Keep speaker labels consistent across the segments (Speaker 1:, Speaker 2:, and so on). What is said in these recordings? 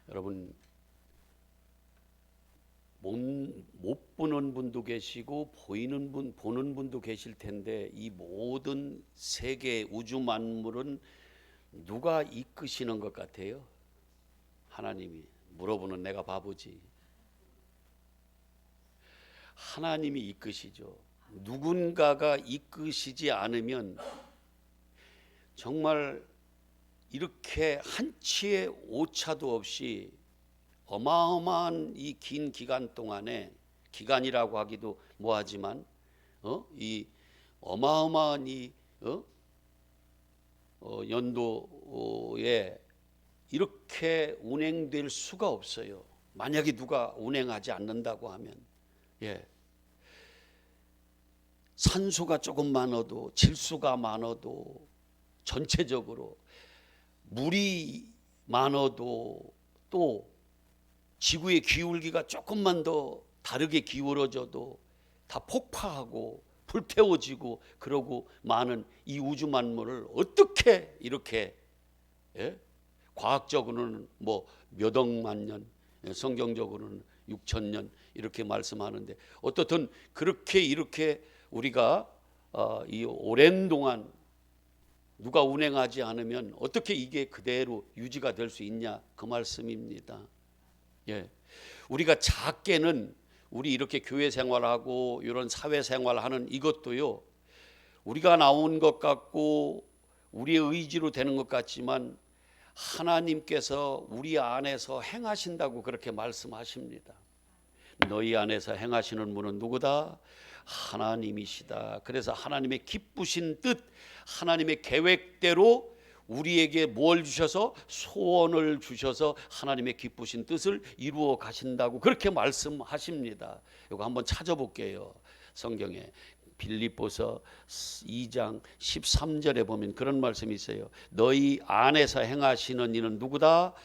Speaker 1: 여러분, 못 보는 분도 계시고 보는 분도 계실 텐데, 이 모든 세계 우주 만물은 누가 이끄시는 것 같아요? 하나님이. 물어보는 내가 바보지. 하나님이 이끄시죠. 누군가가 이끄시지 않으면 정말 이렇게 한치의 오차도 없이 어마어마한 이 긴 기간 동안에, 기간이라고 하기도 뭐하지만 이 어마어마한 이 연도에 이렇게 운행될 수가 없어요. 만약에 누가 운행하지 않는다고 하면, 산소가 조금 많아도, 질소가 많아도, 전체적으로 물이 많아도, 또 지구의 기울기가 조금만 더 다르게 기울어져도 다 폭파하고 불태워지고, 그러고 많은 이 우주 만물을 어떻게 이렇게, 과학적으로는 뭐 몇 억만 년, 성경적으로는 6,000년 이렇게 말씀하는데, 어떻든 그렇게 이렇게 우리가 이 오랜 동안 누가 운행하지 않으면 어떻게 이게 그대로 유지가 될 수 있냐, 그 말씀입니다. 우리가 작게는 우리 이렇게 교회 생활하고 이런 사회 생활하는 이것도요, 우리가 나온 것 같고 우리의 의지로 되는 것 같지만 하나님께서 우리 안에서 행하신다고 그렇게 말씀하십니다. 너희 안에서 행하시는 분은 누구다? 하나님이시다. 그래서 하나님의 기쁘신 뜻, 하나님의 계획대로 우리에게 뭘 주셔서, 소원을 주셔서 하나님의 기쁘신 뜻을 이루어 가신다고 그렇게 말씀하십니다. 이거 한번 찾아볼게요. 성경에 빌립보서 2장 13절에 보면 그런 말씀이 있어요. 너희 안에서 행하시는 이는 누구다?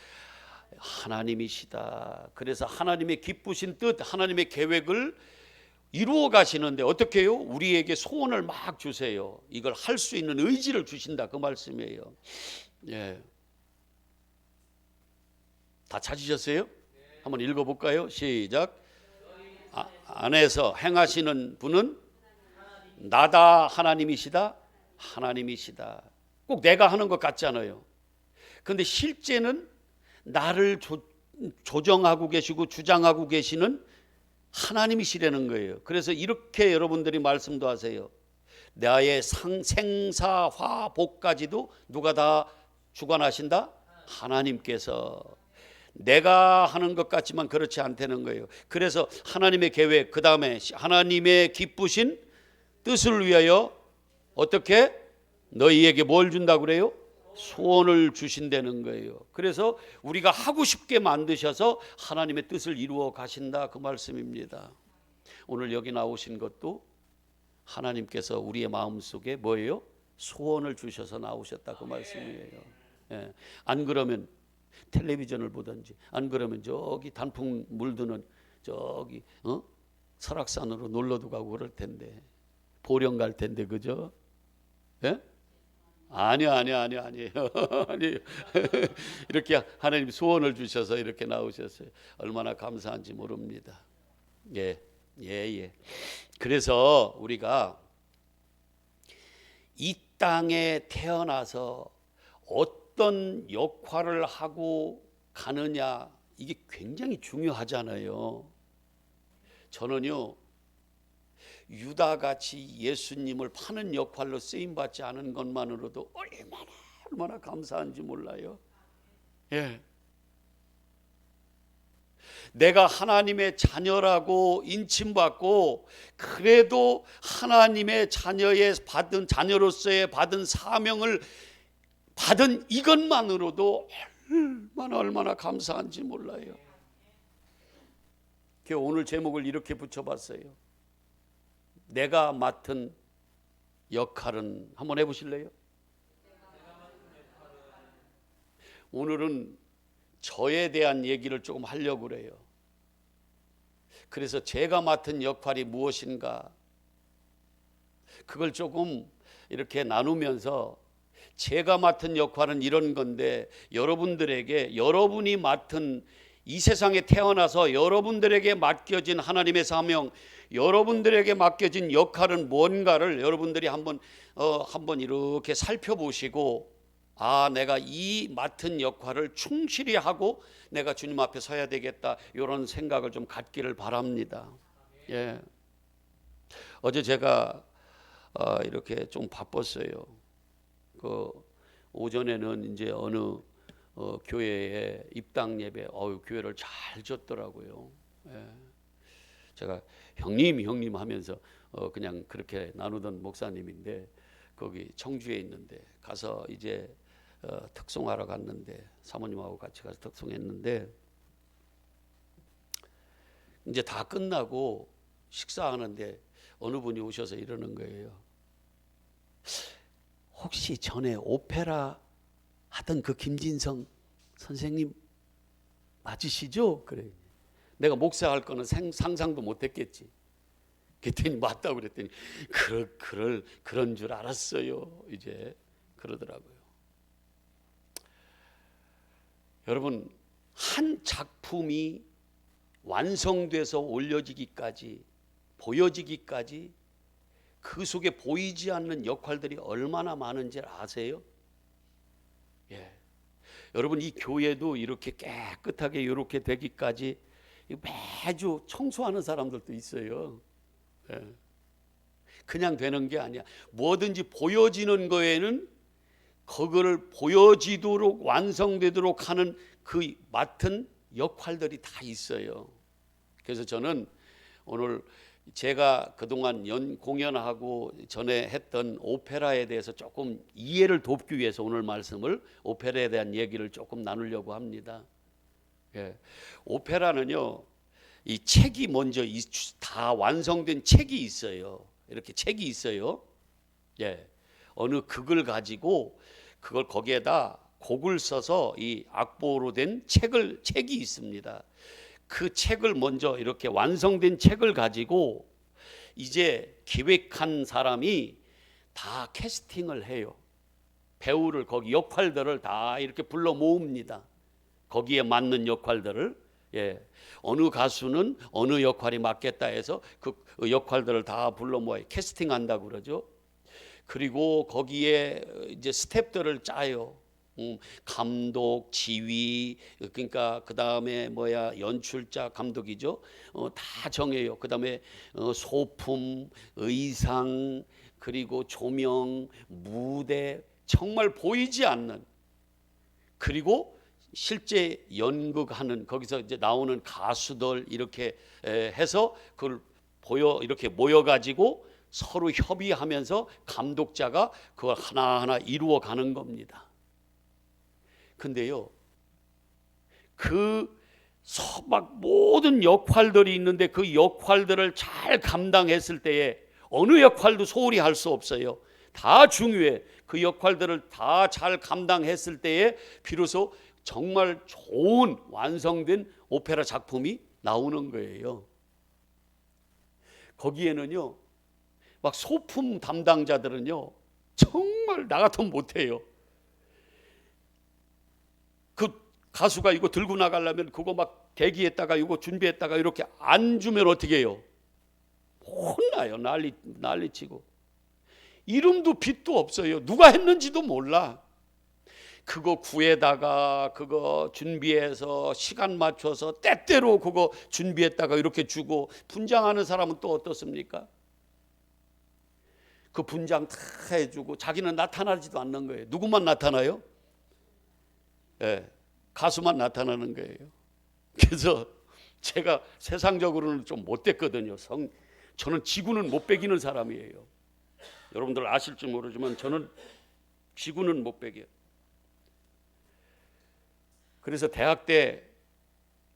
Speaker 1: 하나님이시다. 그래서 하나님의 기쁘신 뜻, 하나님의 계획을 이루어 가시는데 어떻게 해요? 우리에게 소원을 막 주세요. 이걸 할 수 있는 의지를 주신다, 그 말씀이에요. 다 찾으셨어요? 한번 읽어볼까요? 시작. 안에서 행하시는 분은 나다, 하나님이시다. 하나님이시다. 꼭 내가 하는 것 같잖아요. 그런데 실제는 나를 조정하고 계시고 주장하고 계시는 하나님이시라는 거예요. 그래서 이렇게 여러분들이 말씀도 하세요. 나의 생사화복까지도 누가 다 주관하신다? 하나님께서. 내가 하는 것 같지만 그렇지 않다는 거예요. 그래서 하나님의 계획, 그 다음에 하나님의 기쁘신 뜻을 위하여 어떻게? 너희에게 뭘 준다고 그래요? 소원을 주신다는 거예요. 그래서 우리가 하고 싶게 만드셔서 하나님의 뜻을 이루어 가신다, 그 말씀입니다. 오늘 여기 나오신 것도 하나님께서 우리의 마음속에 뭐예요? 소원을 주셔서 나오셨다, 그 말씀이에요. 안 그러면 텔레비전을 보든지, 안 그러면 저기 단풍 물드는 저기 설악산으로 놀러도 가고 그럴 텐데, 보령 갈 텐데, 그죠? 아니요. 아니에요. 이렇게 하나님 소원을 주셔서 이렇게 나오셨어요. 얼마나 감사한지 모릅니다. 예. 그래서 우리가 이 땅에 태어나서 어떤 역할을 하고 가느냐, 이게 굉장히 중요하잖아요. 저는요, 유다같이 예수님을 파는 역할로 쓰임받지 않은 것만으로도 얼마나 감사한지 몰라요. 내가 하나님의 자녀라고 인침받고, 그래도 하나님의 자녀로서의 받은 사명을 받은 이것만으로도 얼마나 감사한지 몰라요. 오늘 제목을 이렇게 붙여봤어요. 내가 맡은 역할은, 한번 해보실래요? 오늘은 저에 대한 얘기를 조금 하려고 그래요. 그래서 제가 맡은 역할이 무엇인가, 그걸 조금 이렇게 나누면서 제가 맡은 역할은 이런 건데 여러분들에게 여러분이 맡은 이 세상에 태어나서 여러분들에게 맡겨진 하나님의 사명, 여러분들에게 맡겨진 역할은 뭔가를 여러분들이 한번 이렇게 살펴보시고, 내가 이 맡은 역할을 충실히 하고 내가 주님 앞에 서야 되겠다, 이런 생각을 좀 갖기를 바랍니다. 예. 어제 제가 이렇게 좀 바빴어요. 그 오전에는 이제 어느 교회에 입당 예배, 교회를 잘 줬더라고요. 예. 제가 형님 하면서 그냥 그렇게 나누던 목사님인데, 거기 청주에 있는데 가서 이제 특송하러 갔는데, 사모님하고 같이 가서 특송했는데, 이제 다 끝나고 식사하는데 어느 분이 오셔서 이러는 거예요. 혹시 전에 오페라 하던 그 김진성 선생님 맞으시죠? 그래. 내가 목사할 거는 상상도 못했겠지. 그랬더니 맞다고 그랬더니 그런 줄 알았어요. 이제 그러더라고요. 여러분, 한 작품이 완성돼서 올려지기까지, 보여지기까지 그 속에 보이지 않는 역할들이 얼마나 많은지 아세요? 예. 여러분, 이 교회도 이렇게 깨끗하게 이렇게 되기까지 매주 청소하는 사람들도 있어요. 예. 그냥 되는 게 아니야. 뭐든지 보여지는 거에는 그거를 보여지도록 완성되도록 하는 그 맡은 역할들이 다 있어요. 그래서 저는 오늘 제가 그동안 공연하고 전에 했던 오페라에 대해서 조금 이해를 돕기 위해서 오늘 말씀을, 오페라에 대한 얘기를 조금 나누려고 합니다. 예. 오페라는요, 이 책이 먼저 다 완성된 책이 있어요. 이렇게 책이 있어요. 예. 어느 극을 가지고 그걸 거기에다 곡을 써서 이 악보로 된 책이 있습니다. 그 책을 먼저, 이렇게 완성된 책을 가지고 이제 기획한 사람이 다 캐스팅을 해요. 배우를, 거기 역할들을 다 이렇게 불러 모읍니다. 거기에 맞는 역할들을. 예. 어느 가수는 어느 역할이 맞겠다 해서 그 역할들을 다 불러 모아요. 캐스팅한다고 그러죠. 그리고 거기에 이제 스텝들을 짜요. 감독, 지휘, 그러니까 그 다음에 연출자, 감독이죠. 다 정해요. 그 다음에 소품, 의상, 그리고 조명, 무대, 정말 보이지 않는, 그리고 실제 연극하는, 거기서 이제 나오는 가수들 이렇게 해서 그걸 이렇게 모여가지고 서로 협의하면서 감독자가 그걸 하나하나 이루어 가는 겁니다. 근데요, 막 모든 역할들이 있는데 그 역할들을 잘 감당했을 때에 어느 역할도 소홀히 할 수 없어요. 다 중요해. 그 역할들을 다 잘 감당했을 때에 비로소 정말 좋은 완성된 오페라 작품이 나오는 거예요. 거기에는요, 막 소품 담당자들은요, 정말 나 같으면 못해요. 그 가수가 이거 들고 나가려면 그거 막 대기했다가 이거 준비했다가 이렇게 안 주면 어떻게 해요? 혼나요. 난리치고. 이름도 빛도 없어요. 누가 했는지도 몰라. 그거 구해다가 그거 준비해서 시간 맞춰서 때때로 그거 준비했다가 이렇게 주고, 분장하는 사람은 또 어떻습니까? 그 분장 다 해주고 자기는 나타나지도 않는 거예요. 누구만 나타나요? 예, 가수만 나타나는 거예요. 그래서 제가 세상적으로는 좀 못됐거든요. 저는 지구는 못 베기는 사람이에요. 여러분들 아실지 모르지만 저는 지구는 못 베겨요. 그래서 대학 때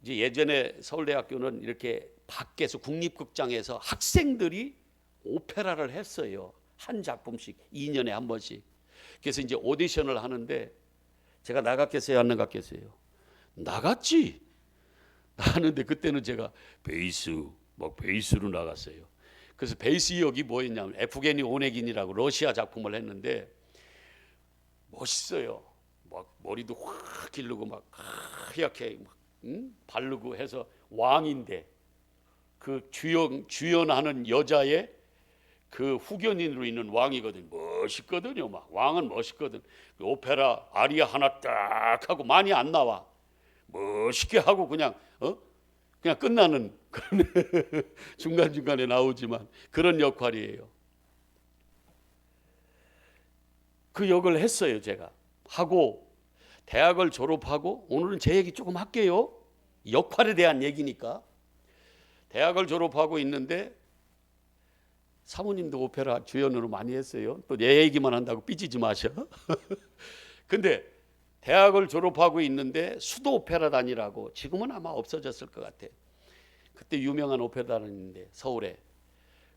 Speaker 1: 이제 예전에 서울대학교는 이렇게 밖에서 국립극장에서 학생들이 오페라를 했어요. 한 작품씩 2년에 한 번씩. 그래서 이제 오디션을 하는데 제가 나갔겠어요, 안 나갔겠어요? 나갔지. 나갔는데 그때는 제가 베이스로 나갔어요. 그래서 베이스 역이 뭐였냐면 에프게니 오네긴이라고 러시아 작품을 했는데, 멋있어요. 막 머리도 확 기르고 막 하얗게 막, 바르고 해서 왕인데 그 주연하는 여자의 그 후견인으로 있는 왕이거든. 멋있거든요. 막 왕은 멋있거든. 그 오페라 아리아 하나 딱 하고 많이 안 나와. 멋있게 하고 그냥 그냥 끝나는 중간중간에 나오지만 그런 역할이에요. 그 역을 했어요. 제가 하고 대학을 졸업하고, 오늘은 제 얘기 조금 할게요. 역할에 대한 얘기니까. 대학을 졸업하고 있는데 사모님도 오페라 주연으로 많이 했어요. 또 내 얘기만 한다고 삐지지 마셔. 근데 대학을 졸업하고 있는데 수도 오페라단이라고, 지금은 아마 없어졌을 것 같아. 그때 유명한 오페라단인데 서울에.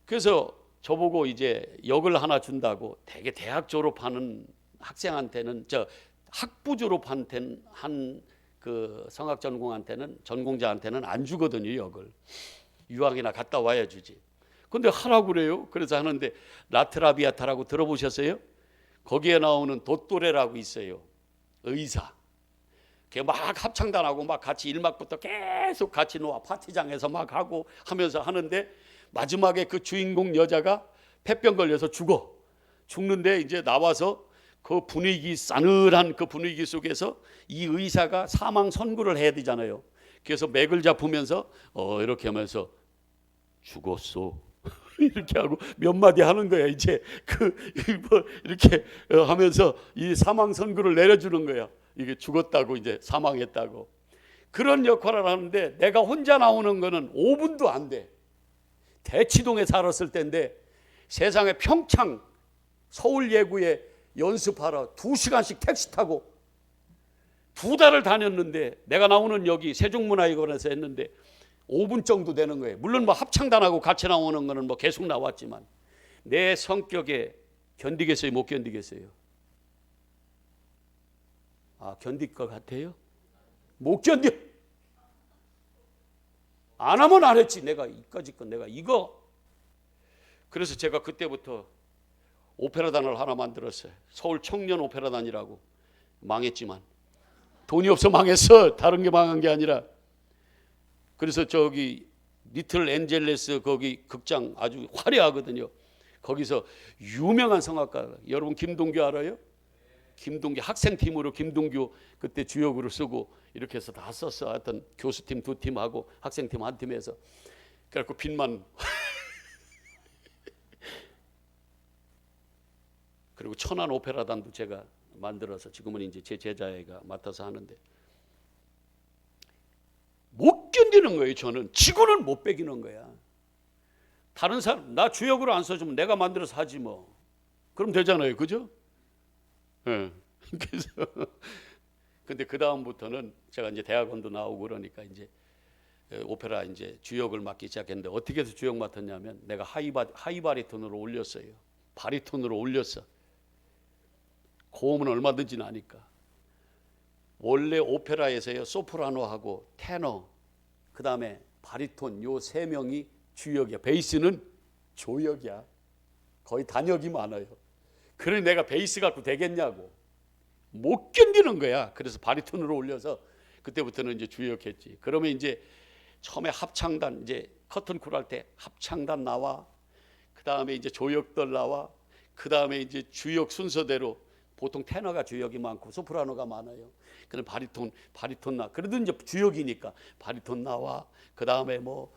Speaker 1: 그래서 저보고 이제 역을 하나 준다고. 되게 대학 졸업하는 학생한테는, 저 학부 졸업한테는, 한 그 성악 전공자한테는 안 주거든요, 역을. 유학이나 갔다 와야 주지. 근데 하라고 그래요. 그래서 하는데 라트라비아타라고 들어보셨어요? 거기에 나오는 도토레라고 있어요. 의사. 걔 막 합창단하고 막 같이 1막부터 계속 같이 놓아 파티장에서 막 하고 하면서 하는데, 마지막에 그 주인공 여자가 폐병 걸려서 죽는데 이제 나와서 그 분위기, 싸늘한 그 분위기 속에서 이 의사가 사망 선고를 해야 되잖아요. 그래서 맥을 잡으면서 이렇게 하면서 죽었어 이렇게 하고 몇 마디 하는 거야. 이제 이렇게 하면서 이 사망 선고를 내려주는 거야. 이게 죽었다고, 이제 사망했다고. 그런 역할을 하는데 내가 혼자 나오는 거는 5분도 안 돼. 대치동에 살았을 때인데 세상에 평창 서울예구에 연습하러 2시간씩 택시 타고 2달을 다녔는데, 내가 나오는 여기 세종문화회관에서 했는데 5분 정도 되는 거예요. 물론 뭐 합창단하고 같이 나오는 거는 뭐 계속 나왔지만 내 성격에 견디겠어요, 못 견디겠어요? 견딜 것 같아요? 못 견뎌. 안 하면 안 했지. 내가 이까짓 건 내가 이거. 그래서 제가 그때부터 오페라단을 하나 만들었어요. 서울 청년 오페라단이라고. 망했지만 돈이 없어 망했어. 다른 게 망한 게 아니라. 그래서 저기 리틀 엔젤레스 거기 극장 아주 화려하거든요. 거기서 유명한 성악가, 여러분 김동규 알아요? 김동규 학생팀으로 김동규 그때 주역으로 쓰고 이렇게 해서 다 썼어. 하여튼 교수팀 2팀하고 학생팀 1팀에서. 그래갖고 빚만 그리고 천안 오페라단도 제가 만들어서 지금은 이제 제 제자애가 맡아서 하는데, 못 견디는 거예요. 저는 지구는 못 베기는 거야. 다른 사람 나 주역으로 안 써주면 내가 만들어서 하지 뭐. 그럼 되잖아요, 그죠? 네. 그래서 근데 그 다음부터는 제가 이제 대학원도 나오고 그러니까 이제 오페라 이제 주역을 맡기 시작했는데, 어떻게 해서 주역 맡았냐면 내가 하이바리톤으로 올렸어요. 바리톤으로 올렸어. 고음은 얼마든지 나니까. 원래 오페라에서요 소프라노하고 테너, 그 다음에 바리톤, 요 세 명이 주역이야. 베이스는 조역이야. 거의 단역이 많아요. 그래 내가 베이스 갖고 되겠냐고. 못 견디는 거야. 그래서 바리톤으로 올려서 그때부터는 이제 주역했지. 그러면 이제 처음에 합창단, 이제 커튼콜 할 때 합창단 나와. 그 다음에 이제 조역들 나와. 그 다음에 이제 주역 순서대로 보통 테너가 주역이 많고 소프라노가 많아요. 그럼 바리톤 나. 그래도 이제 주역이니까 바리톤 나와. 그 다음에 뭐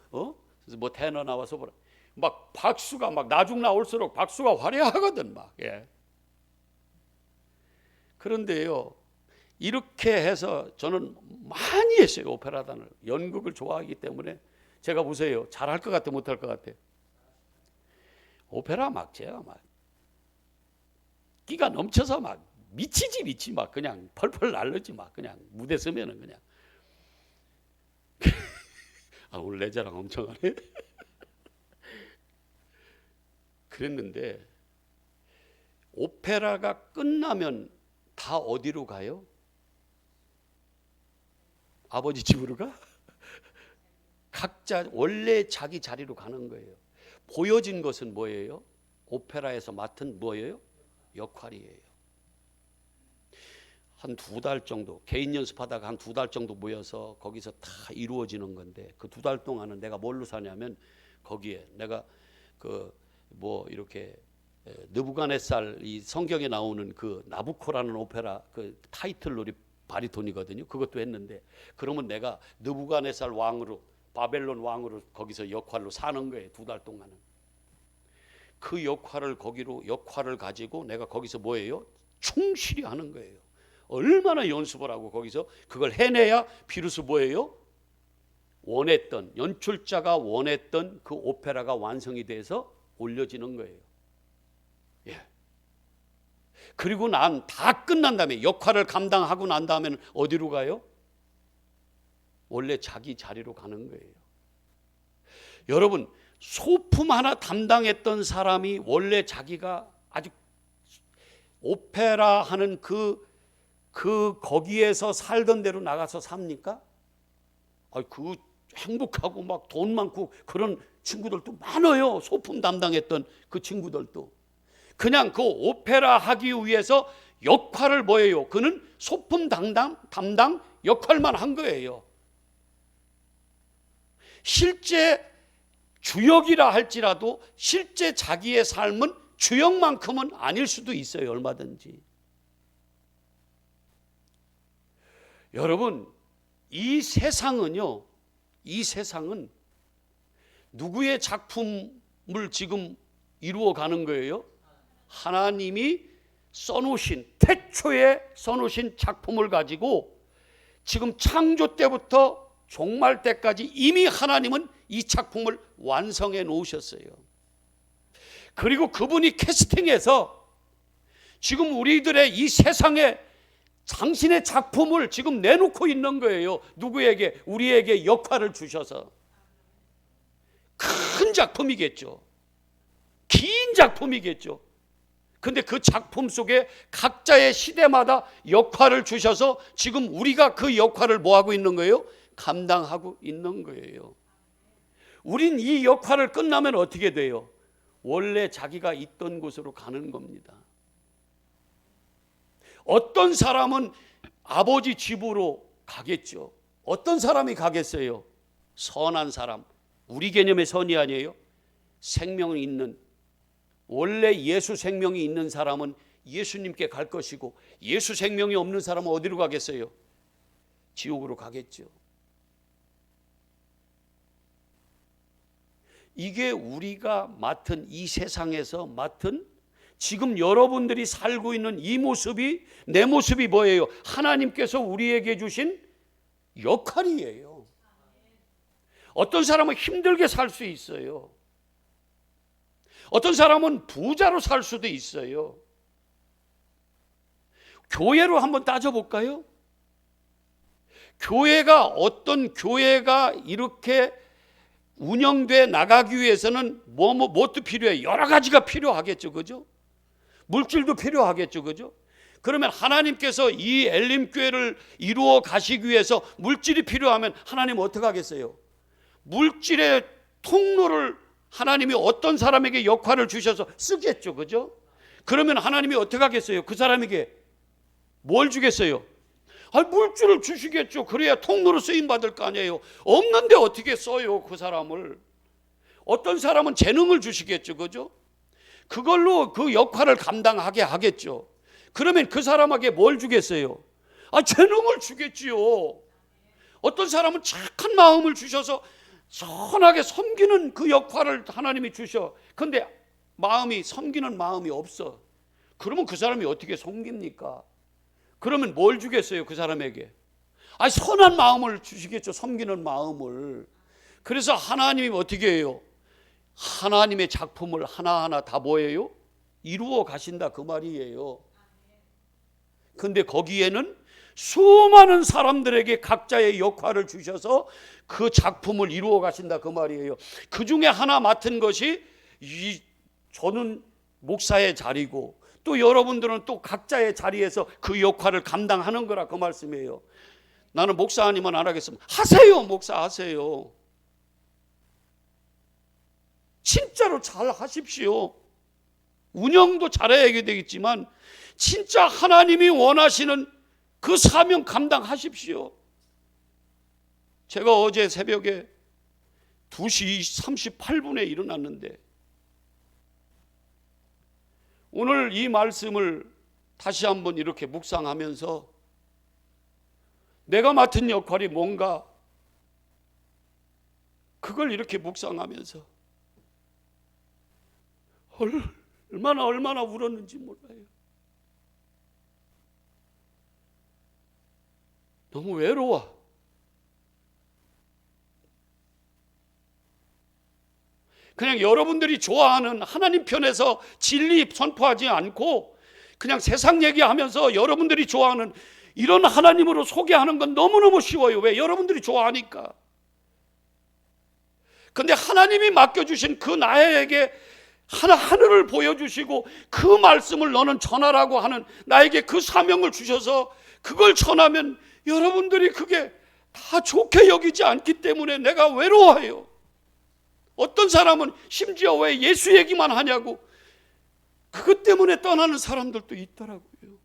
Speaker 1: 테너 나와, 소프라노. 막 박수가 막 나중 나올수록 박수가 화려하거든 막. 예. 그런데요, 이렇게 해서 저는 많이 했어요. 오페라단을. 연극을 좋아하기 때문에. 제가 보세요, 잘할 것 같아, 못할 것 같아? 오페라 막 제가 막 끼가 넘쳐서 막 미치지 막 그냥 펄펄 날르지 막 그냥 무대 서면은 그냥. 오늘 내 자랑 엄청 하네. 그랬는데 오페라가 끝나면 다 어디로 가요? 아버지 집으로 가? 각자 원래 자기 자리로 가는 거예요. 보여진 것은 뭐예요? 오페라에서 맡은 뭐예요? 역할이에요. 한 2달 정도 개인 연습하다가 한 2달 정도 모여서 거기서 다 이루어지는 건데, 그 2달 동안은 내가 뭘로 사냐면 거기에 내가 그 뭐 이렇게 느부갓네살, 이 성경에 나오는 그 나부코라는 오페라 그 타이틀롤이 바리톤이거든요. 그것도 했는데, 그러면 내가 느부갓네살 왕으로, 바벨론 왕으로 거기서 역할로 사는 거예요. 2달 동안은. 그 역할을 가지고 내가 거기서 뭐예요? 충실히 하는 거예요. 얼마나 연습을 하고 거기서 그걸 해내야 비로소 뭐예요? 원했던, 연출자가 원했던 그 오페라가 완성이 돼서 올려지는 거예요. 예. 그리고 난 다 끝난 다음에, 역할을 감당하고 난 다음에는 어디로 가요? 원래 자기 자리로 가는 거예요. 여러분, 소품 하나 담당했던 사람이 원래 자기가 아주 오페라 하는 거기에서 살던 대로 나가서 삽니까? 그 행복하고 막 돈 많고 그런 친구들도 많아요. 소품 담당했던 그 친구들도. 그냥 그 오페라 하기 위해서 역할을 뭐예요? 그는 소품 담당 역할만 한 거예요. 실제 주역이라 할지라도 실제 자기의 삶은 주역만큼은 아닐 수도 있어요. 얼마든지. 여러분, 이 세상은요, 이 세상은 누구의 작품을 지금 이루어 가는 거예요? 하나님이 써놓으신, 태초에 써놓으신 작품을 가지고 지금 창조 때부터 종말 때까지 이미 하나님은 이 작품을 완성해 놓으셨어요. 그리고 그분이 캐스팅해서 지금 우리들의 이 세상에 당신의 작품을 지금 내놓고 있는 거예요. 누구에게? 우리에게 역할을 주셔서. 큰 작품이겠죠. 긴 작품이겠죠. 근데 그 작품 속에 각자의 시대마다 역할을 주셔서 지금 우리가 그 역할을 뭐하고 있는 거예요? 감당하고 있는 거예요. 우린 이 역할을 끝나면 어떻게 돼요? 원래 자기가 있던 곳으로 가는 겁니다. 어떤 사람은 아버지 집으로 가겠죠. 어떤 사람이 가겠어요? 선한 사람. 우리 개념의 선이 아니에요. 생명이 있는, 원래 예수 생명이 있는 사람은 예수님께 갈 것이고, 예수 생명이 없는 사람은 어디로 가겠어요? 지옥으로 가겠죠. 이게 우리가 맡은, 이 세상에서 맡은, 지금 여러분들이 살고 있는 이 모습이, 내 모습이 뭐예요? 하나님께서 우리에게 주신 역할이에요. 어떤 사람은 힘들게 살 수 있어요. 어떤 사람은 부자로 살 수도 있어요. 교회로 한번 따져볼까요? 교회가, 어떤 교회가 이렇게 운영돼 나가기 위해서는 무엇도 필요해요? 여러 가지가 필요하겠죠. 그죠? 물질도 필요하겠죠. 그죠? 그러면 하나님께서 이 엘림교회를 이루어 가시기 위해서 물질이 필요하면 하나님은 어떻게 하겠어요? 물질의 통로를 하나님이 어떤 사람에게 역할을 주셔서 쓰겠죠. 그죠? 그러면 하나님이 어떻게 하겠어요? 그 사람에게 뭘 주겠어요? 물질을 주시겠죠. 그래야 통로로 쓰임받을 거 아니에요. 없는데 어떻게 써요, 그 사람을? 어떤 사람은 재능을 주시겠죠. 그죠? 그걸로 그 역할을 감당하게 하겠죠. 그러면 그 사람에게 뭘 주겠어요? 재능을 주겠지요. 어떤 사람은 착한 마음을 주셔서 선하게 섬기는 그 역할을 하나님이 주셔. 근데 섬기는 마음이 없어. 그러면 그 사람이 어떻게 섬깁니까? 그러면 뭘 주겠어요, 그 사람에게? 선한 마음을 주시겠죠. 섬기는 마음을. 그래서 하나님이 어떻게 해요? 하나님의 작품을 하나하나 다 뭐예요? 이루어 가신다, 그 말이에요. 근데 거기에는 수많은 사람들에게 각자의 역할을 주셔서 그 작품을 이루어 가신다, 그 말이에요. 그 중에 하나 맡은 것이 저는 목사의 자리고, 또 여러분들은 또 각자의 자리에서 그 역할을 감당하는 거라, 그 말씀이에요. 나는 목사 아니면 안 하겠습니다. 하세요. 목사 하세요. 진짜로 잘 하십시오. 운영도 잘해야 되겠지만 진짜 하나님이 원하시는 그 사명 감당하십시오. 제가 어제 새벽에 2시 38분에 일어났는데 오늘 이 말씀을 다시 한번 이렇게 묵상하면서 내가 맡은 역할이 뭔가 그걸 이렇게 묵상하면서 얼마나 울었는지 몰라요. 너무 외로워. 그냥 여러분들이 좋아하는 하나님 편에서 진리 선포하지 않고 그냥 세상 얘기하면서 여러분들이 좋아하는 이런 하나님으로 소개하는 건 너무너무 쉬워요. 왜? 여러분들이 좋아하니까. 근데 하나님이 맡겨주신 그 나에게 하늘을 보여주시고 그 말씀을 너는 전하라고 하는 나에게 그 사명을 주셔서 그걸 전하면 여러분들이 그게 다 좋게 여기지 않기 때문에 내가 외로워해요. 어떤 사람은 심지어 왜 예수 얘기만 하냐고 그것 때문에 떠나는 사람들도 있더라고요.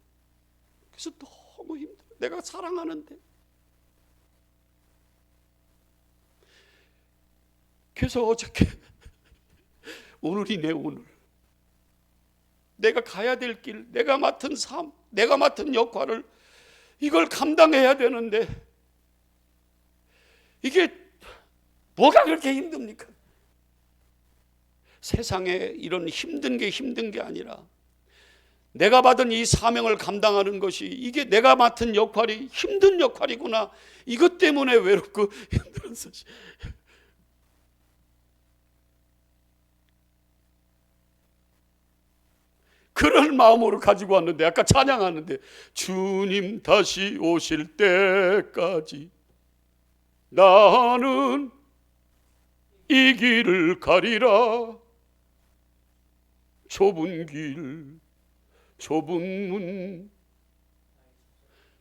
Speaker 1: 그래서 너무 힘들어요. 내가 사랑하는데. 그래서 어저께 오늘이네 오늘 내가 가야 될 길, 내가 맡은 삶, 내가 맡은 역할을 이걸 감당해야 되는데 이게 뭐가 그렇게 힘듭니까? 세상에 이런 힘든 게 아니라 내가 받은 이 사명을 감당하는 것이 이게 내가 맡은 역할이 힘든 역할이구나. 이것 때문에 외롭고 힘들어서 그런 마음으로 가지고 왔는데 아까 찬양하는데 주님 다시 오실 때까지 나는 이 길을 가리라. 좁은 길 좁은 문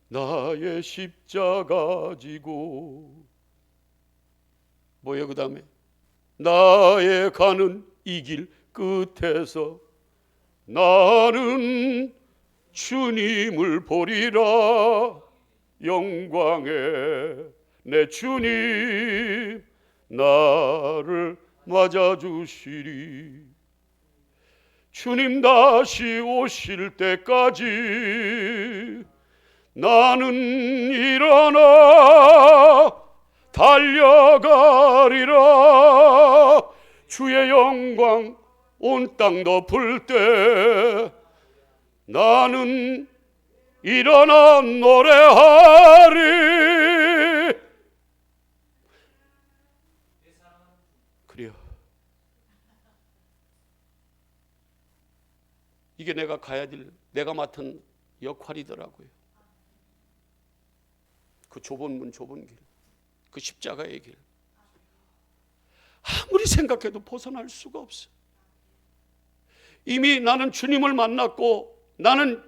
Speaker 1: 나의 십자가 지고 뭐예요? 그 다음에 나의 가는 이 길 끝에서 나는 주님을 보리라. 영광에 내 주님 나를 맞아주시리. 주님 다시 오실 때까지 나는 일어나 달려가리라. 주의 영광 온 땅 덮을 때 나는 일어나 노래하리. 그래요. 이게 내가 가야 될 내가 맡은 역할이더라고요. 그 좁은 문 좁은 길, 그 십자가의 길 아무리 생각해도 벗어날 수가 없어. 이미 나는 주님을 만났고 나는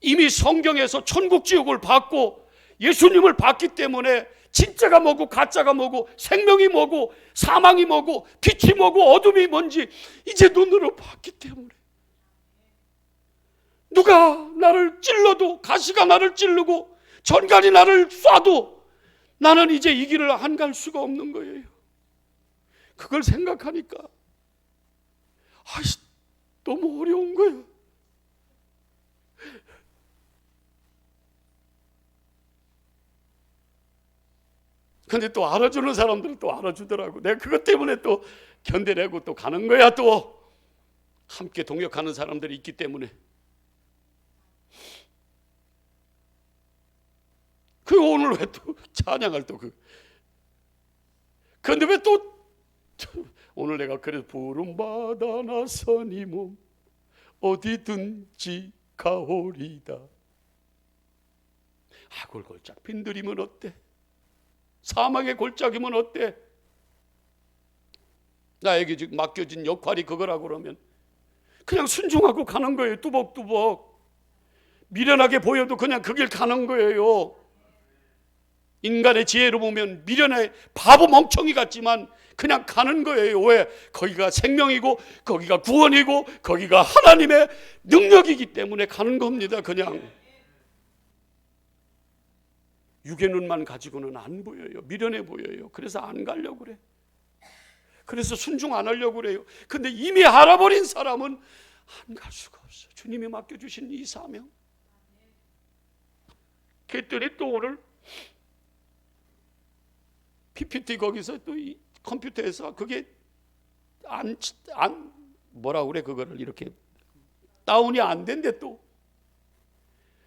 Speaker 1: 이미 성경에서 천국 지옥을 받고 예수님을 봤기 때문에 진짜가 뭐고 가짜가 뭐고 생명이 뭐고 사망이 뭐고 빛이 뭐고 어둠이 뭔지 이제 눈으로 봤기 때문에 누가 나를 찔러도 가시가 나를 찌르고 전갈이 나를 쏴도 나는 이제 이 길을 안 갈 수가 없는 거예요. 그걸 생각하니까 너무 어려운 거예요. 근데 또 알아주는 사람들은 또 알아주더라고. 내가 그것 때문에 또 견뎌내고 또 가는 거야. 또 함께 동역하는 사람들이 있기 때문에. 그 오늘 왜 또 찬양할 또 그런데 왜 또 오늘 내가 그래서 부름받아 나선 이 몸 어디든지 가오리다. 골골짝 빈들이면 어때? 사망의 골짜기면 어때? 나에게 지금 맡겨진 역할이 그거라고 그러면 그냥 순종하고 가는 거예요. 뚜벅뚜벅 미련하게 보여도 그냥 그 길 가는 거예요. 인간의 지혜로 보면 미련의 바보 멍청이 같지만 그냥 가는 거예요. 왜? 거기가 생명이고 거기가 구원이고 거기가 하나님의 능력이기 때문에 가는 겁니다. 그냥 육의 눈만 가지고는 안 보여요. 미련해 보여요. 그래서 안 가려고 그래. 그래서 순종 안 하려고 그래요. 근데 이미 알아버린 사람은 안 갈 수가 없어. 주님이 맡겨주신 이 사명. 그랬더니 또 오늘 PPT 거기서 또 이 컴퓨터에서 그게 뭐라 그래, 그거를 이렇게 다운이 안 된대 또.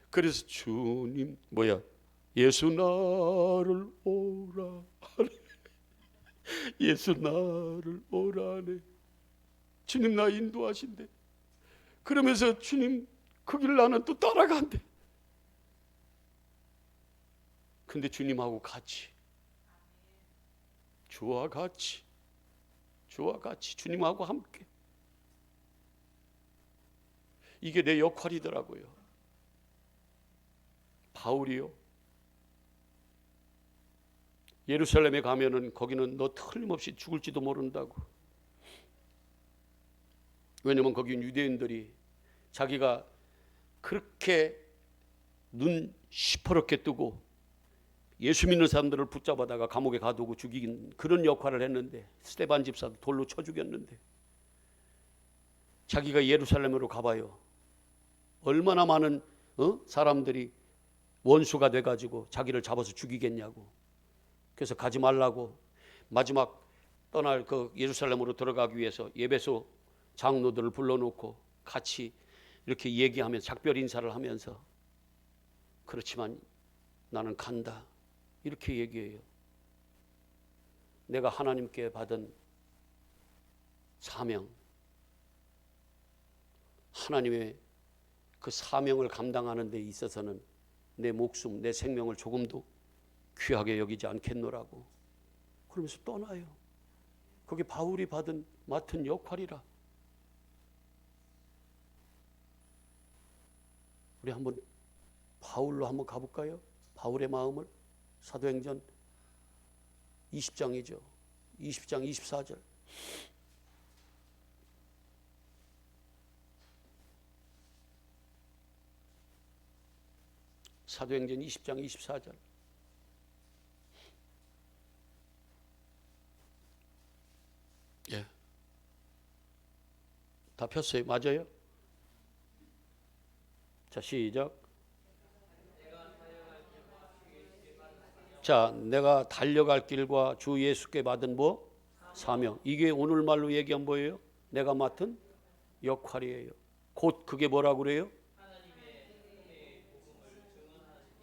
Speaker 1: 그래서 주님 예수 나를 오라 예수 나를 오라네. 주님 나 인도하신대. 그러면서 주님 그 길 나는 또 따라간대. 근데 주님하고 같이, 주와 같이 주님하고 함께. 이게 내 역할이더라고요. 바울이요, 예루살렘에 가면은 거기는 너 틀림없이 죽을지도 모른다고. 왜냐면 거기 유대인들이 자기가 그렇게 눈 시퍼렇게 뜨고 예수 믿는 사람들을 붙잡아다가 감옥에 가두고 죽이긴 그런 역할을 했는데, 스데반 집사도 돌로 쳐 죽였는데, 자기가 예루살렘으로 가봐요. 얼마나 많은 사람들이 원수가 돼가지고 자기를 잡아서 죽이겠냐고. 그래서 가지 말라고 마지막 떠날 그 예루살렘으로 들어가기 위해서 예배소 장로들을 불러놓고 같이 이렇게 얘기하면서 작별 인사를 하면서, 그렇지만 나는 간다 이렇게 얘기해요. 내가 하나님께 받은 사명, 하나님의 그 사명을 감당하는 데 있어서는 내 목숨, 내 생명을 조금도 귀하게 여기지 않겠노라고. 그러면서 떠나요. 그게 바울이 맡은 역할이라. 우리 한번 바울로 한번 가볼까요? 바울의 마음을. 사도행전 20장이죠. 20장 24절. 사도행전 20장 24절. 예. 다 폈어요. 맞아요? 자, 시작. 자, 내가 달려갈 길과 주 예수께 받은 사명. 이게 오늘 말로 얘기한 뭐예요? 내가 맡은 역할이에요. 곧 그게 뭐라고 그래요?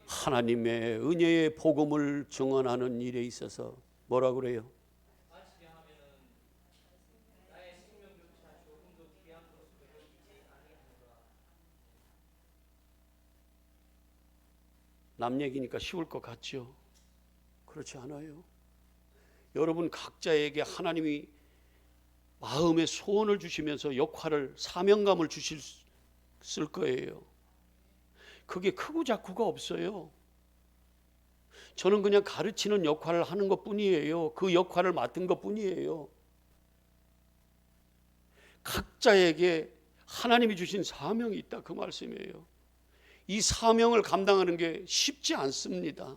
Speaker 1: 하나님의 은혜의 복음을 증언하는 일에 있어서 뭐라고 그래요? 남 얘기니까 쉬울 것 같죠? 그렇지 않아요. 여러분 각자에게 하나님이 마음의 소원을 주시면서 역할을, 사명감을 주실 거예요. 그게 크고 작고가 없어요. 저는 그냥 가르치는 역할을 하는 것뿐이에요. 그 역할을 맡은 것뿐이에요. 각자에게 하나님이 주신 사명이 있다, 그 말씀이에요. 이 사명을 감당하는 게 쉽지 않습니다.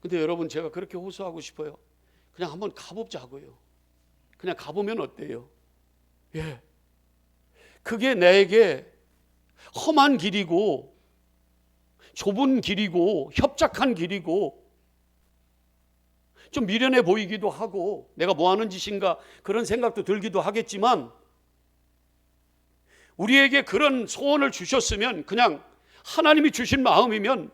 Speaker 1: 근데 여러분, 제가 그렇게 호소하고 싶어요. 그냥 한번 가보자고요. 그냥 가보면 어때요? 예. 그게 나에게 험한 길이고 좁은 길이고 협착한 길이고 좀 미련해 보이기도 하고 내가 뭐 하는 짓인가 그런 생각도 들기도 하겠지만, 우리에게 그런 소원을 주셨으면 그냥 하나님이 주신 마음이면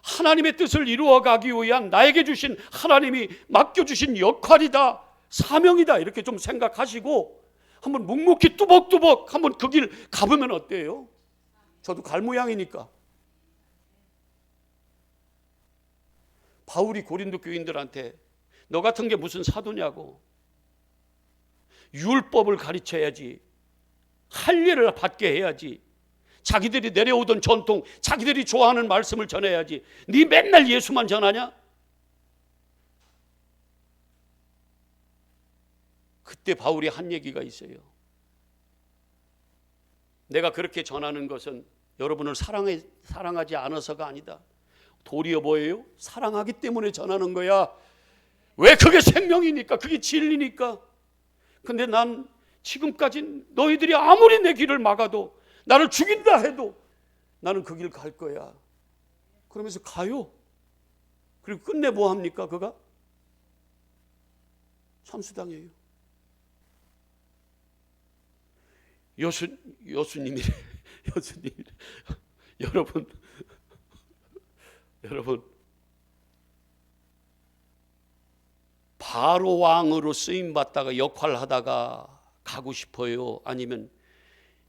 Speaker 1: 하나님의 뜻을 이루어가기 위한 나에게 주신, 하나님이 맡겨주신 역할이다, 사명이다, 이렇게 좀 생각하시고 한번 묵묵히 뚜벅뚜벅 한번 그 길 가보면 어때요? 저도 갈 모양이니까. 바울이 고린도 교인들한테 너 같은 게 무슨 사도냐고, 율법을 가르쳐야지, 할례를 받게 해야지, 자기들이 내려오던 전통, 자기들이 좋아하는 말씀을 전해야지, 네 맨날 예수만 전하냐? 그때 바울이 한 얘기가 있어요. 내가 그렇게 전하는 것은 여러분을 사랑하지 않아서가 아니다. 도리어 뭐예요? 사랑하기 때문에 전하는 거야. 왜? 그게 생명이니까, 그게 진리니까. 근데 난 지금까지 너희들이 아무리 내 길을 막아도, 나를 죽인다 해도 나는 그 길 갈 거야. 그러면서 가요. 그리고 끝내 뭐 합니까? 그가 참수당해요. 여수님이래. 여러분 바로 왕으로 쓰임 받다가 역할하다가 가고 싶어요? 아니면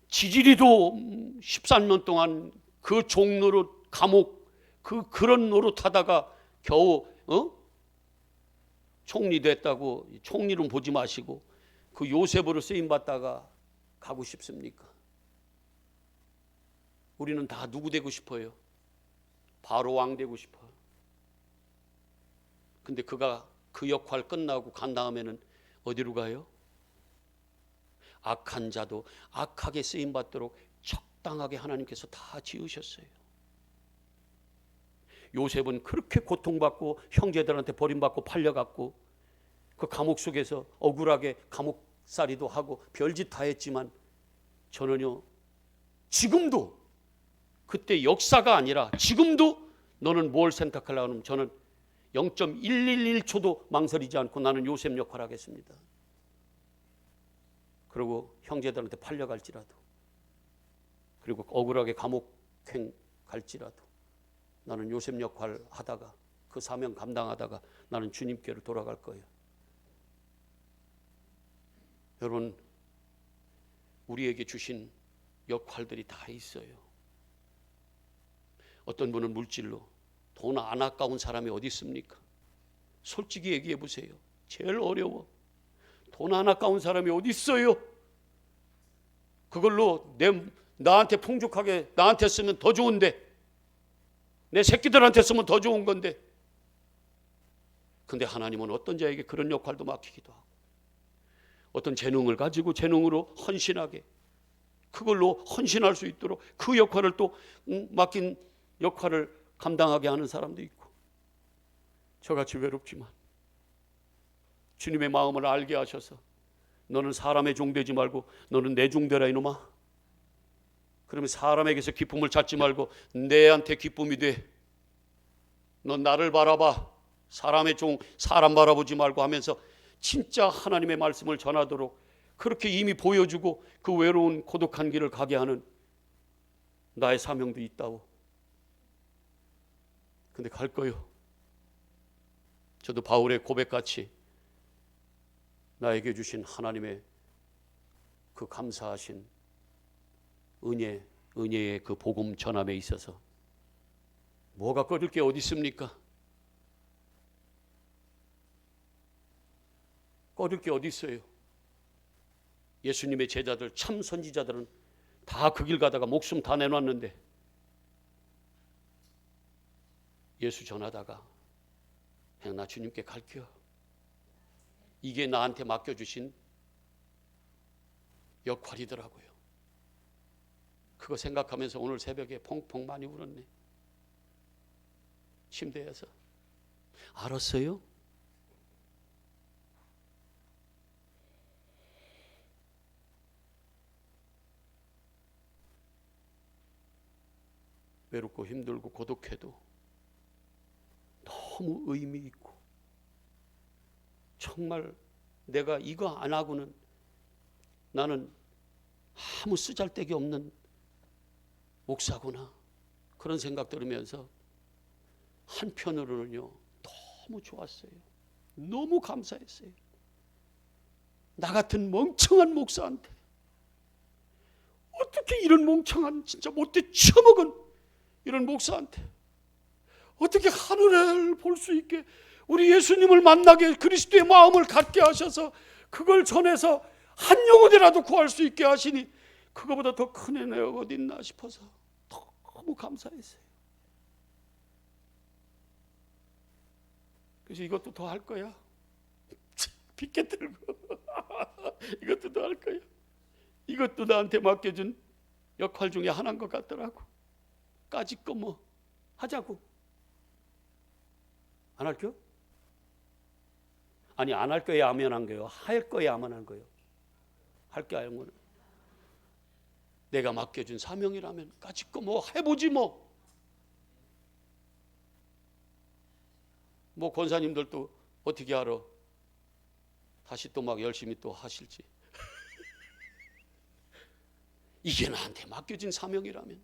Speaker 1: 지지리도 13년 동안 그 종노릇, 감옥, 그런 노릇하다가 겨우 총리 됐다고 총리는 보지 마시고 그 요셉으로 쓰임 받다가 가고 싶습니까? 우리는 다 누구 되고 싶어요? 바로 왕 되고 싶어요. 근데 그가 그 역할 끝나고 간 다음에는 어디로 가요? 악한 자도 악하게 쓰임 받도록 적당하게 하나님께서 다 지으셨어요. 요셉은 그렇게 고통받고 형제들한테 버림받고 팔려갔고 그 감옥 속에서 억울하게 감옥살이도 하고 별짓 다 했지만 저는요, 지금도, 그때 역사가 아니라 지금도 너는 뭘 선택하려고 하면 저는 0.111초도 망설이지 않고 나는 요셉 역할을 하겠습니다. 그리고 형제들한테 팔려갈지라도, 그리고 억울하게 감옥행 갈지라도 나는 요셉 역할을 하다가 그 사명 감당하다가 나는 주님께로 돌아갈 거예요. 여러분, 우리에게 주신 역할들이 다 있어요. 어떤 분은 물질로, 돈 안 아까운 사람이 어디 있습니까? 솔직히 얘기해 보세요. 제일 어려워. 돈 안 아까운 사람이 어디 있어요? 그걸로 나한테 풍족하게 나한테 쓰면 더 좋은데, 내 새끼들한테 쓰면 더 좋은 건데. 근데 하나님은 어떤 자에게 그런 역할도 맡기기도 하고, 어떤 재능을 가지고 재능으로 헌신하게, 그걸로 헌신할 수 있도록 그 역할을 또 맡긴 역할을 감당하게 하는 사람도 있고. 저같이 외롭지만 주님의 마음을 알게 하셔서 너는 사람의 종 되지 말고 너는 내 종 되라 이놈아. 그러면 사람에게서 기쁨을 찾지 말고 내한테 기쁨이 돼. 넌 나를 바라봐. 사람의 종, 사람 바라보지 말고 하면서 진짜 하나님의 말씀을 전하도록 그렇게 이미 보여주고 그 외로운 고독한 길을 가게 하는 나의 사명도 있다고. 근데 갈 거요. 저도 바울의 고백같이 나에게 주신 하나님의 그 감사하신 은혜의 그 복음 전함에 있어서 뭐가 꺼릴 게 어디 있습니까? 꺼릴 게 어디 있어요? 예수님의 제자들, 참 선지자들은 다 그 길 가다가 목숨 다 내놨는데 예수 전하다가 그냥 나 주님께 갈게요. 이게 나한테 맡겨주신 역할이더라고요. 그거 생각하면서 오늘 새벽에 펑펑 많이 울었네. 침대에서. 알았어요? 외롭고 힘들고 고독해도 너무 의미 있고, 정말 내가 이거 안 하고는 나는 아무 쓰잘데기 없는 목사구나, 그런 생각 들으면서 한편으로는요 너무 좋았어요. 너무 감사했어요. 나 같은 멍청한 목사한테 어떻게 이런 멍청한 진짜 못돼 처먹은 이런 목사한테 어떻게 하늘을 볼 수 있게 우리 예수님을 만나게 그리스도의 마음을 갖게 하셔서 그걸 전해서 한 영혼이라도 구할 수 있게 하시니 그거보다 더 큰 은혜가 어디 있나 싶어서 너무 감사했어요. 그래서 이것도 더 할 거야. 빗게 들고 이것도 더 할 거야. 이것도 나한테 맡겨준 역할 중에 하나인 것 같더라고. 까짓 거 뭐 하자고. 안 할게요? 아니, 안 할 거야 하면 한 거예요? 할 거야 하면 한 거예요? 할 거야 하는 거는 내가 맡겨준 사명이라면 까짓 거 뭐 해보지 뭐. 뭐 권사님들도 어떻게 알아? 다시 또 막 열심히 또 하실지. 이게 나한테 맡겨진 사명이라면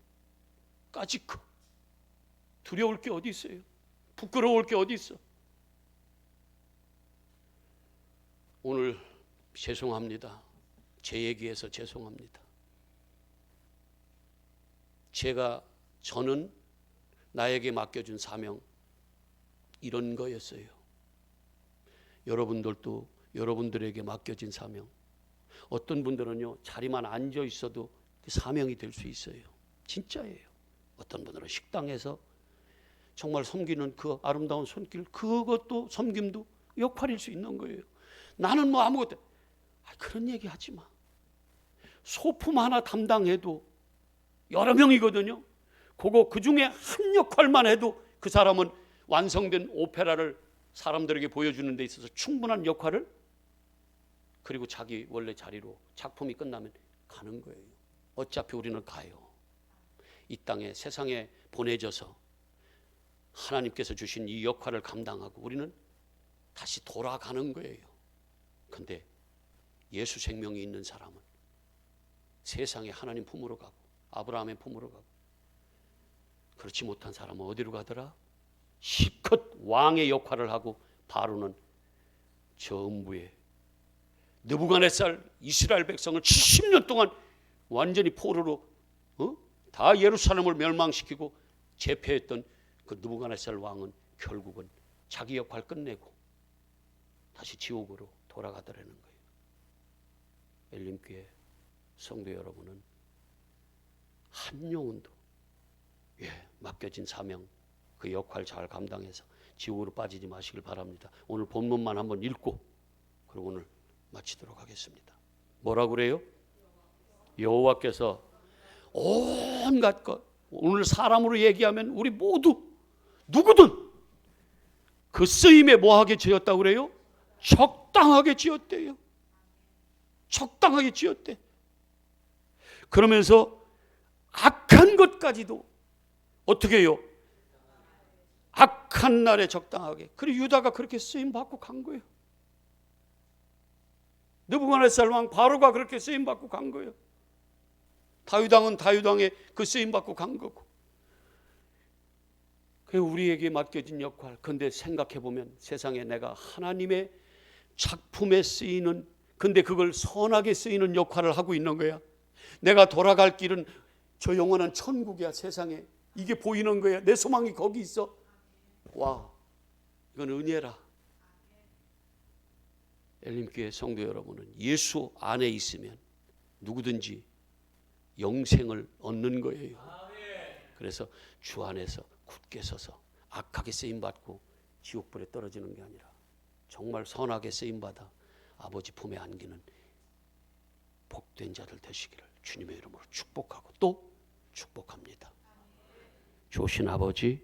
Speaker 1: 까짓 거 두려울 게 어디 있어요? 부끄러울 게 어디 있어? 오늘 죄송합니다. 제 얘기해서 죄송합니다. 저는 나에게 맡겨준 사명 이런 거였어요. 여러분들도 여러분들에게 맡겨진 사명, 어떤 분들은요 자리만 앉아 있어도 사명이 될 수 있어요. 진짜예요. 어떤 분들은 식당에서 정말 섬기는 그 아름다운 손길, 그것도 섬김도 역할일 수 있는 거예요. 나는 뭐 아무것도 그런 얘기 하지 마. 소품 하나 담당해도 여러 명이거든요. 그 중에 한 역할만 해도 그 사람은 완성된 오페라를 사람들에게 보여주는 데 있어서 충분한 역할을, 그리고 자기 원래 자리로 작품이 끝나면 가는 거예요. 어차피 우리는 가요. 이 땅에, 세상에 보내져서 하나님께서 주신 이 역할을 감당하고 우리는 다시 돌아가는 거예요. 근데 예수 생명이 있는 사람은 세상에 하나님 품으로 가고 아브라함의 품으로 가고, 그렇지 못한 사람은 어디로 가더라? 실컷 왕의 역할을 하고 바로는 저 음부에 느부갓네살 이스라엘 백성을 70년 동안 완전히 포로로 다 예루살렘을 멸망시키고 제패했던 그 느부갓네살 왕은 결국은 자기 역할 끝내고 다시 지옥으로 돌아가더라는 거예요. 엘림교회 성도 여러분은 한 영혼도 맡겨진 사명, 그 역할 잘 감당해서 지옥으로 빠지지 마시길 바랍니다. 오늘 본문만 한번 읽고 그리고 오늘 마치도록 하겠습니다. 뭐라고 그래요? 여호와께서 온갖 것, 오늘 사람으로 얘기하면 우리 모두 누구든 그 쓰임에 뭐하게 지었다고 그래요? 적당하게 지었대요. 적당하게 지었대. 그러면서 악한 것까지도 어떻게 해요? 악한 날에 적당하게. 그리고 유다가 그렇게 쓰임 받고 간 거예요. 느부갓네살 왕 바로가 그렇게 쓰임 받고 간 거예요. 다윗왕은 다윗왕의 그 쓰임 받고 간 거고. 그게 우리에게 맡겨진 역할. 근데 생각해 보면 세상에 내가 하나님의 작품에 쓰이는, 근데 그걸 선하게 쓰이는 역할을 하고 있는 거야. 내가 돌아갈 길은 저 영원한 천국이야. 세상에 이게 보이는 거야. 내 소망이 거기 있어. 와, 이건 은혜라. 엘림교회 성도 여러분은 예수 안에 있으면 누구든지 영생을 얻는 거예요. 그래서 주 안에서 굳게 서서 악하게 쓰임받고 지옥불에 떨어지는 게 아니라 정말 선하게 쓰임받아 아버지 품에 안기는 복된 자들 되시기를 주님의 이름으로 축복하고 또 축복합니다. 좋으신 아버지,